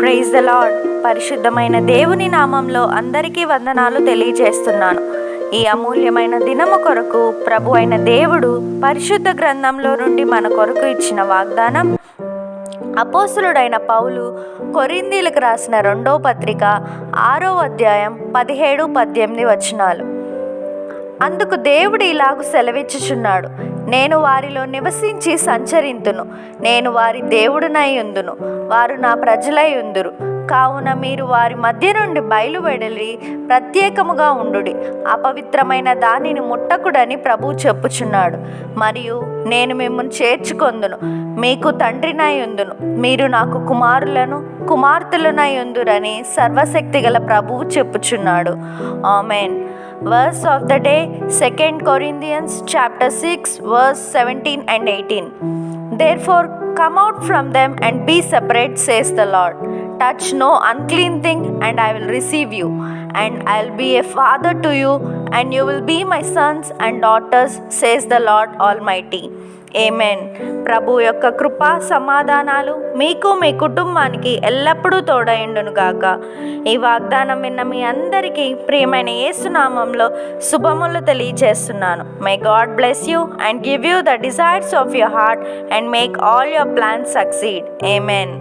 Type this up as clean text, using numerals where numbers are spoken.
Praise the lord. పరిశుద్ధమైన దేవుని నామంలో అందరికీ వందనాలు తెలియజేస్తున్నాను. ఈ అమూల్యమైన దినము కొరకు ప్రభు అయిన దేవుడు పరిశుద్ధ గ్రంథంలో నుండి మన కొరకు ఇచ్చిన వాగ్దానం, అపోస్తలుడైన పౌలు కొరింథీయులకు రాసిన 2వ పత్రిక 6వ అధ్యాయం 17-18 వచనాలు. అందుకు దేవుడు ఇలాగు సెలవిచ్చుచున్నాడు: నేను వారిలో నివసించి సంచరింతును, నేను వారి దేవుడునై యుందును, వారు నా ప్రజలై యుందురు. కావున మీరు వారి మధ్య నుండి బయలువెడలి ప్రత్యేకముగా ఉండుడి, అపవిత్రమైన దానిని ముట్టకుడని ప్రభువు చెప్పుచున్నాడు. మరియు నేను మిమ్మల్ని చేర్చుకొందును, మీకు తండ్రినై యుందును, మీరు నాకు కుమారులను కుమార్తెలనై యుందురని సర్వశక్తిగల ప్రభువు చెప్పుచున్నాడు. Amen. Verse of the day, 2 Corinthians chapter 6 verse 17 and 18. Therefore come out from them and be separate, says the Lord. Touch no unclean thing, and I will receive you, and I will be a father to you, and you will be my sons and daughters, says the Lord Almighty. ఆమేన్. ప్రభు యొక్క కృప సమాధానాలు మీకు మీ కుటుంబానికి ఎల్లప్పుడూ తోడైండును గాక. ఈ వాగ్దానం విన్న మీ అందరికీ ప్రియమైన యేసు నామంలో శుభములు తెలియజేస్తున్నాను. May God bless you and give you the desires of your heart and make all your plans succeed. Amen.